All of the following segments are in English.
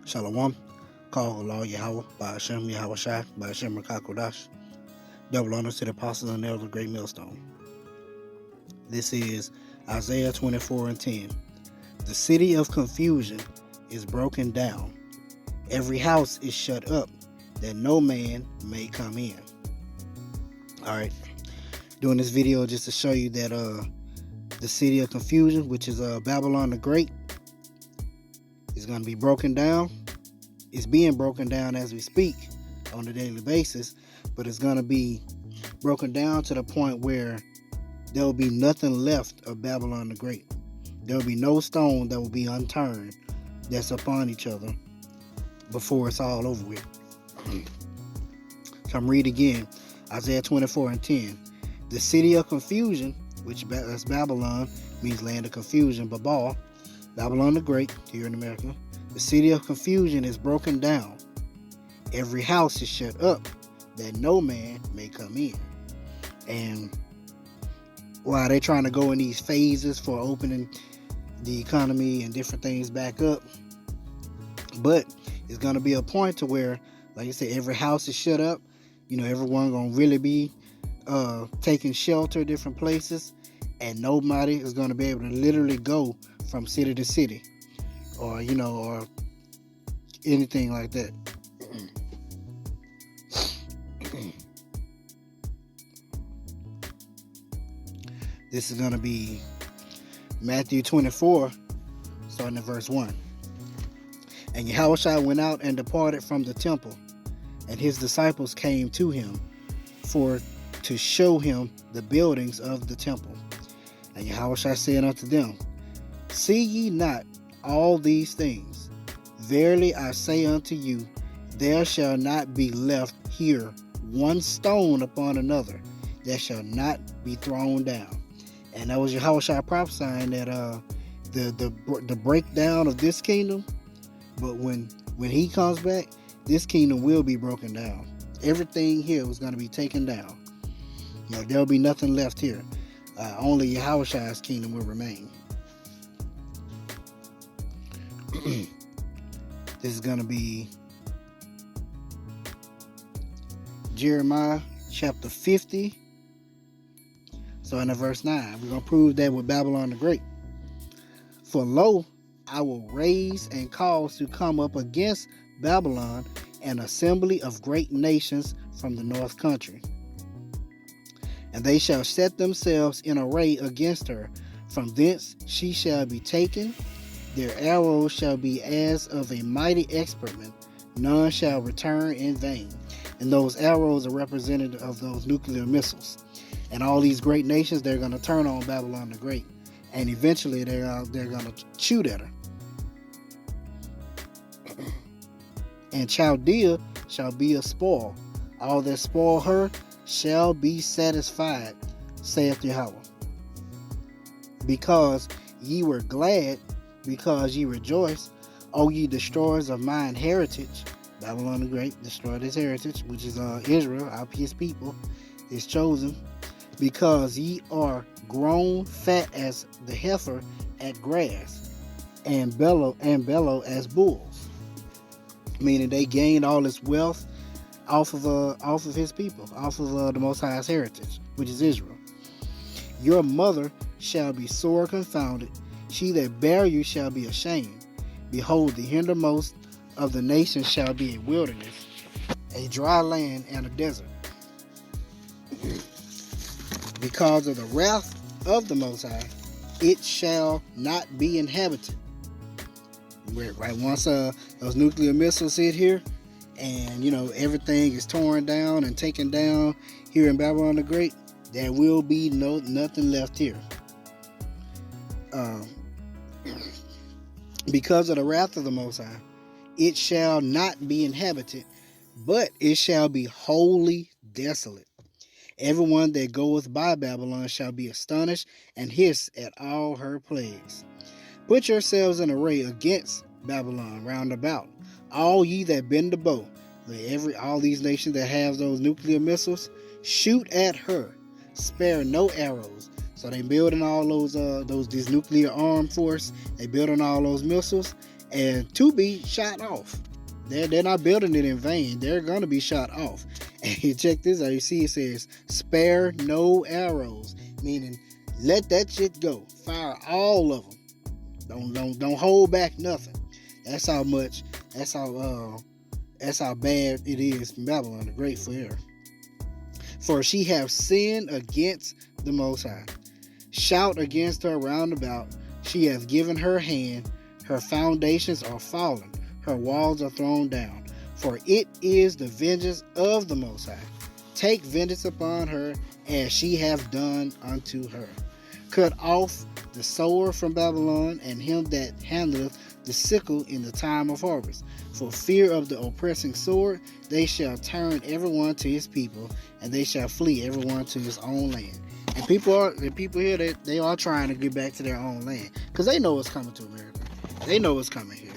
Shalom. Call Allah Yahweh by Hashem Yahweh Shai by Hashem Rakakodash. Double honors to the apostles and elders of the Great Millstone. This is Isaiah 24:10. The city of confusion is broken down. Every house is shut up, that no man may come in. Alright. Doing this video just to show you that the city of confusion, which is Babylon the Great, is going to be broken down. It's being broken down as we speak on a daily basis, but it's going to be broken down to the point where there will be nothing left of Babylon the Great. There will be no stone that will be unturned that's upon each other before it's all over with. So I'm reading again, Isaiah 24:10. The city of confusion, which is Babylon, means land of confusion, Babal, Babylon the Great, here in America. The city of confusion is broken down. Every house is shut up, that no man may come in. And while they're trying to go in these phases for opening the economy and different things back up, but it's going to be a point to where, like I said, every house is shut up. Everyone going to really be taking shelter different places, and nobody is going to be able to literally go from city to city, or anything like that. This is going to be Matthew 24, starting at verse 1. And Yahushua went out and departed from the temple, and his disciples came to him to show him the buildings of the temple. And Yahushua said unto them, See ye not all these things? Verily I say unto you, there shall not be left here one stone upon another that shall not be thrown down. And that was Yahushua prophesying that the breakdown of this kingdom, but when he comes back, this kingdom will be broken down. Everything here was going to be taken down. There will be nothing left here. Only Yahushua's kingdom will remain. This is going to be Jeremiah chapter 50. So in verse 9, we're going to prove that with Babylon the Great. For lo, I will raise and cause to come up against Babylon an assembly of great nations from the north country. And they shall set themselves in array against her. From thence she shall be taken. Their arrows shall be as of a mighty expertman. None shall return in vain. And those arrows are representative of those nuclear missiles. And all these great nations, they're going to turn on Babylon the Great. And eventually they're going to shoot at her. And Chaldea shall be a spoil. All that spoil her shall be satisfied, saith Yahweh. Because ye were glad, because ye rejoice, O ye destroyers of mine heritage. Babylon the Great destroyed his heritage, which is Israel, his people, is chosen. Because ye are grown fat as the heifer at grass, and bellow as bulls. Meaning they gained all this wealth off of his people, off of the Most High's heritage, which is Israel. Your mother shall be sore confounded. She that bare you shall be ashamed. Behold, the hindermost of the nations shall be a wilderness, a dry land, and a desert. Because of the wrath of the Most High, it shall not be inhabited. Right, once those nuclear missiles hit here, and everything is torn down and taken down here in Babylon the Great, there will be nothing left here. Because of the wrath of the Most High, it shall not be inhabited, but it shall be wholly desolate. Everyone that goeth by Babylon shall be astonished and hiss at all her plagues. Put yourselves in array against Babylon round about, all ye that bend the bow. All these nations that have those nuclear missiles, shoot at her, spare no arrows. So they building all those this nuclear armed force. They building all those missiles, and to be shot off. They're not building it in vain. They're going to be shot off. And check this out. You see it says, spare no arrows, meaning let that shit go. Fire all of them. Don't hold back nothing. That's how bad it is in Babylon the Great for her. For she hath sinned against the Most High. Shout against her round about. She hath given her hand. Her foundations are fallen. Her walls are thrown down. For it is the vengeance of the Most High. Take vengeance upon her, as she hath done unto her. Cut off the sower from Babylon, and him that handleth the sickle in the time of harvest. For fear of the oppressing sword, they shall turn everyone to his people, and they shall flee everyone to his own land. And the people here, they are trying to get back to their own land, because they know what's coming to America. They know what's coming here.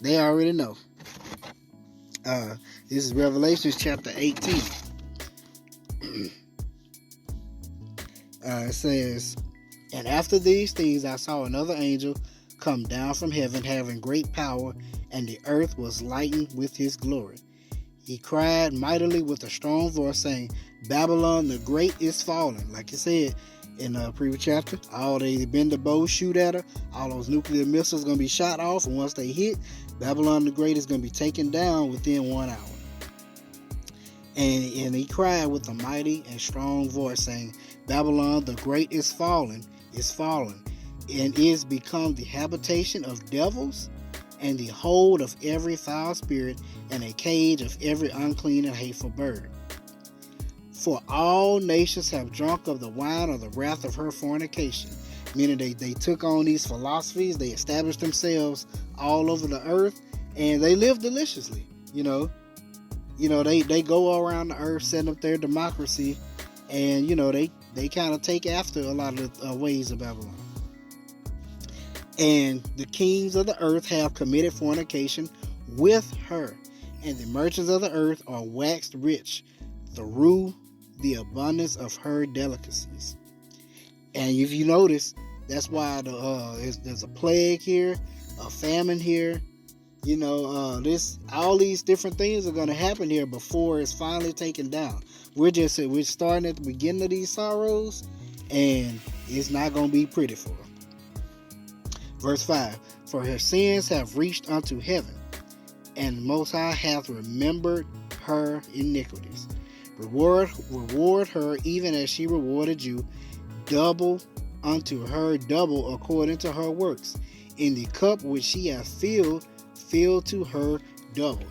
They already know. This is Revelation chapter 18. It says, and after these things I saw another angel come down from heaven, having great power, and the earth was lightened with his glory. He cried mightily with a strong voice, saying, Babylon the Great is fallen. Like you said in the previous chapter, all they bend the bow, shoot at her, all those nuclear missiles going to be shot off, and once they hit, Babylon the Great is going to be taken down within 1 hour. And he cried with a mighty and strong voice, saying, Babylon the Great is fallen, and is become the habitation of devils, and the hold of every foul spirit, and a cage of every unclean and hateful bird. For all nations have drunk of the wine of the wrath of her fornication. Meaning they took on these philosophies, they established themselves all over the earth, and they live deliciously. They go around the earth setting up their democracy, and they kind of take after a lot of the ways of Babylon. And the kings of the earth have committed fornication with her, and the merchants of the earth are waxed rich through the abundance of her delicacies. And if you notice, that's why there's a plague here, a famine here. All these different things are going to happen here before it's finally taken down. We're starting at the beginning of these sorrows, and it's not going to be pretty for her. Verse 5, for her sins have reached unto heaven, and the Most High hath remembered her iniquities. Reward her even as she rewarded you, double unto her double according to her works. In the cup which she hath filled to her double.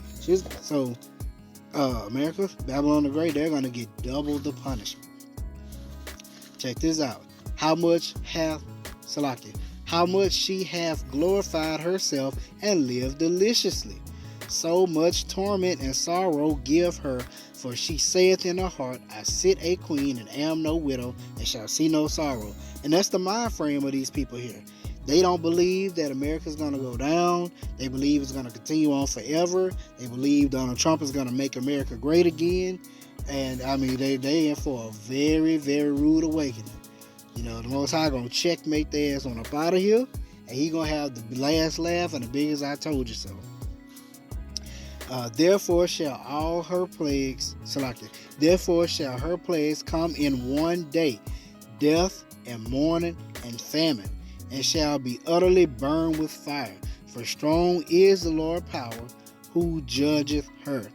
America, Babylon the Great, they're going to get double the punishment. Check this out. How much she hath glorified herself and lived deliciously. So much torment and sorrow give her, for she saith in her heart, I sit a queen and am no widow, and shall see no sorrow. And that's the mind frame of these people here. They don't believe that America's going to go down. They believe it's going to continue on forever. They believe Donald Trump is going to make America great again. And they in for a very, very rude awakening. The Most High going to checkmate their ass on up out of here, and he going to have the last laugh and the biggest I told you so. Therefore shall her plagues come in one day, death and mourning and famine, and shall be utterly burned with fire. For strong is the Lord power, who judgeth her.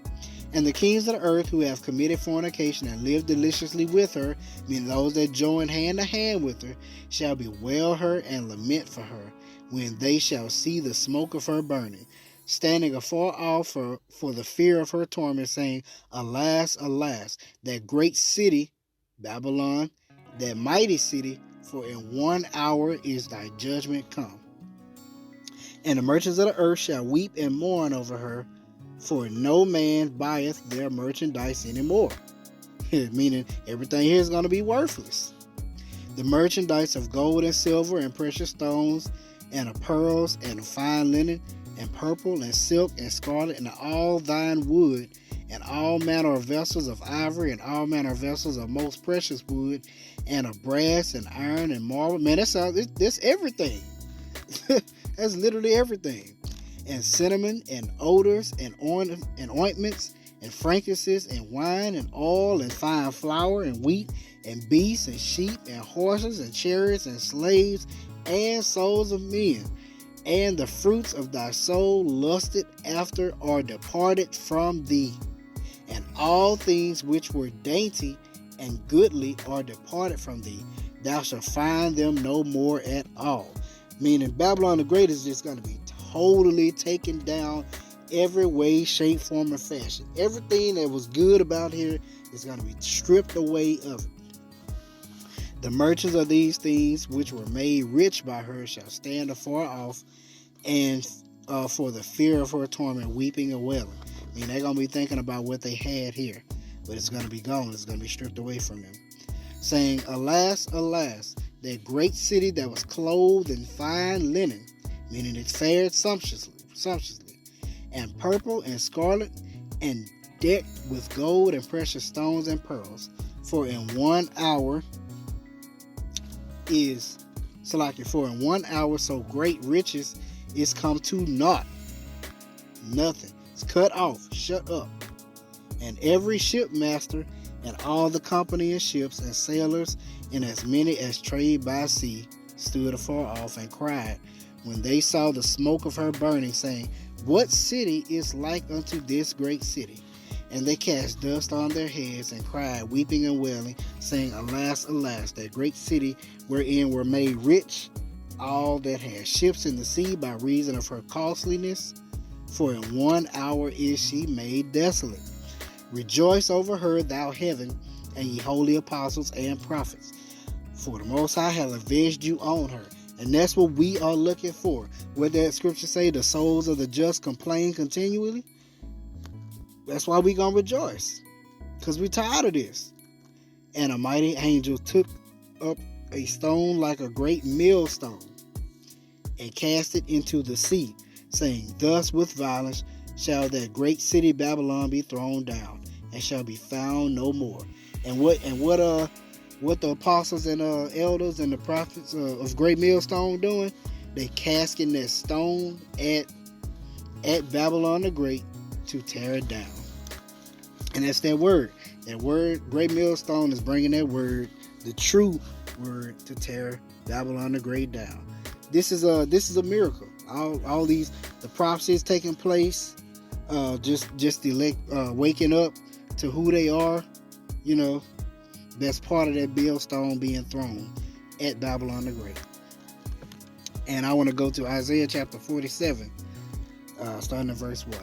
And the kings of the earth who have committed fornication and lived deliciously with her, meaning those that join hand to hand with her, shall bewail her and lament for her, when they shall see the smoke of her burning, standing afar off for the fear of her torment, saying, Alas, alas, that great city, Babylon, that mighty city, for in 1 hour is thy judgment come. And the merchants of the earth shall weep and mourn over her, for no man buyeth their merchandise anymore. Meaning everything here is going to be worthless. The merchandise of gold and silver and precious stones and of pearls and of fine linen and purple and silk and scarlet and all thine wood and all manner of vessels of ivory and all manner of vessels of most precious wood and of brass and iron and marble. Man, that's everything. That's literally everything. and cinnamon, and odors, and ointments, and frankincense, and wine, and oil, and fine flour, and wheat, and beasts, and sheep, and horses, and chariots, and slaves, and souls of men. And the fruits of thy soul lusted after are departed from thee. And all things which were dainty and goodly are departed from thee. Thou shalt find them no more at all. Meaning Babylon the Great is just going to be totally taken down every way, shape, form, and fashion. Everything that was good about here is going to be stripped away of it. The merchants of these things which were made rich by her shall stand afar off, and for the fear of her torment, weeping and wailing. I mean, they're going to be thinking about what they had here, but it's going to be gone. It's going to be stripped away from them. Saying, alas, alas, that great city that was clothed in fine linen, meaning it fared sumptuously, and purple and scarlet, and decked with gold and precious stones and pearls. For in 1 hour so great riches is come to naught. Nothing. It's cut off, shut up. And every shipmaster and all the company of ships and sailors, and as many as trade by sea, stood afar off and cried when they saw the smoke of her burning, saying, What city is like unto this great city? And they cast dust on their heads and cried, weeping and wailing, saying, Alas, alas, that great city wherein were made rich all that had ships in the sea by reason of her costliness. For in 1 hour is she made desolate. Rejoice over her, thou heaven, and ye holy apostles and prophets. For the Most High hath avenged you on her. And that's what we are looking for. What that scripture say, the souls of the just complain continually. That's why we gonna rejoice. Because we're tired of this. And a mighty angel took up a stone like a great millstone, and cast it into the sea, saying, Thus with violence shall that great city Babylon be thrown down, and shall be found no more. And what the apostles and elders and the prophets of Great Millstone doing? They casting that stone at Babylon the Great to tear it down. And that's that word. That word, Great Millstone, is bringing that word, the true word, to tear Babylon the Great down. This is a miracle. All these, the prophecies taking place, just waking up to who they are, that's part of that millstone being thrown at Babylon the Great. And I want to go to Isaiah chapter 47, starting at verse 1.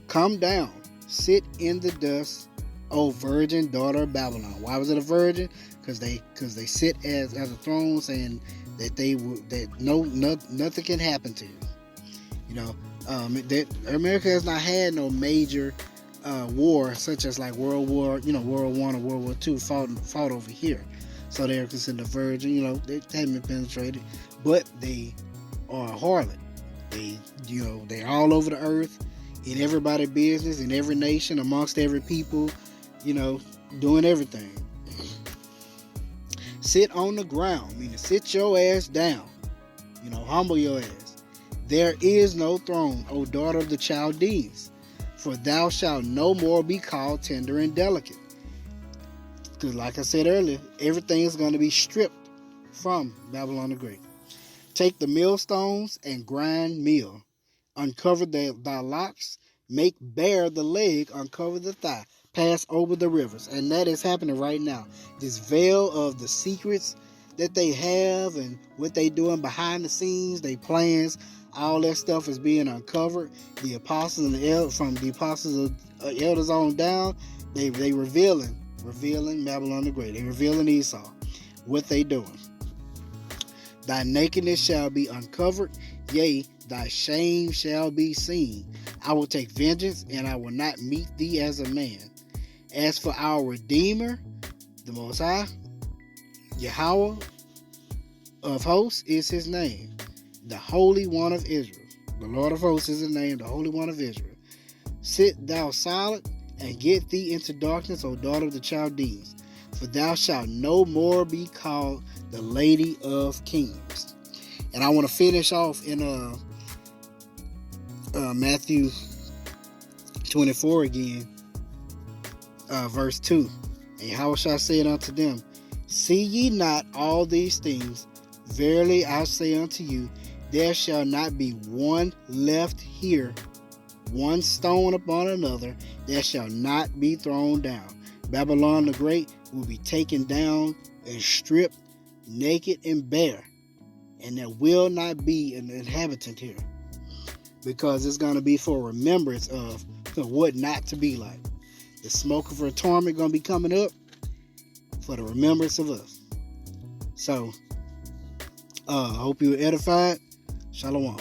Come down, sit in the dust, O virgin daughter of Babylon. Why was it a virgin? Because they sit as a throne, saying that nothing can happen to you. That America has not had no major war, such as like World War I or World War II fought over here. So they're considered a virgin. They haven't been penetrated, but they are a harlot. They're all over the earth, in everybody's business, in every nation, amongst every people, doing everything. Sit on the ground, meaning sit your ass down. Humble your ass. There is no throne, O daughter of the Chaldees, for thou shalt no more be called tender and delicate. Because like I said earlier, everything is going to be stripped from Babylon the Great. Take the millstones and grind meal. Uncover thy locks. Make bare the leg. Uncover the thigh. Pass over the rivers. And that is happening right now. This veil of the secrets that they have and what they doing behind the scenes, they plans, all that stuff is being uncovered. The apostles and the elders, from the apostles of elders on down, they revealing Babylon the Great. They revealing Esau, what they doing. Thy nakedness shall be uncovered, yea, thy shame shall be seen. I will take vengeance, and I will not meet thee as a man. As for our Redeemer, the Most High, Yahweh of hosts is his name, the Holy One of Israel. The Lord of hosts is his name, the Holy One of Israel. Sit thou silent, and get thee into darkness, O daughter of the Chaldees, for thou shalt no more be called the Lady of Kings. And I want to finish off in Matthew 24 again, verse 2. And how shall I say it unto them? See ye not all these things? Verily I say unto you, there shall not be one left here, one stone upon another, that shall not be thrown down. Babylon the Great will be taken down and stripped naked and bare, and there will not be an inhabitant here, because it's going to be for remembrance of what not to be like. The smoke of her torment going to be coming up for the remembrance of us. So, I hope you were edified. Shalom.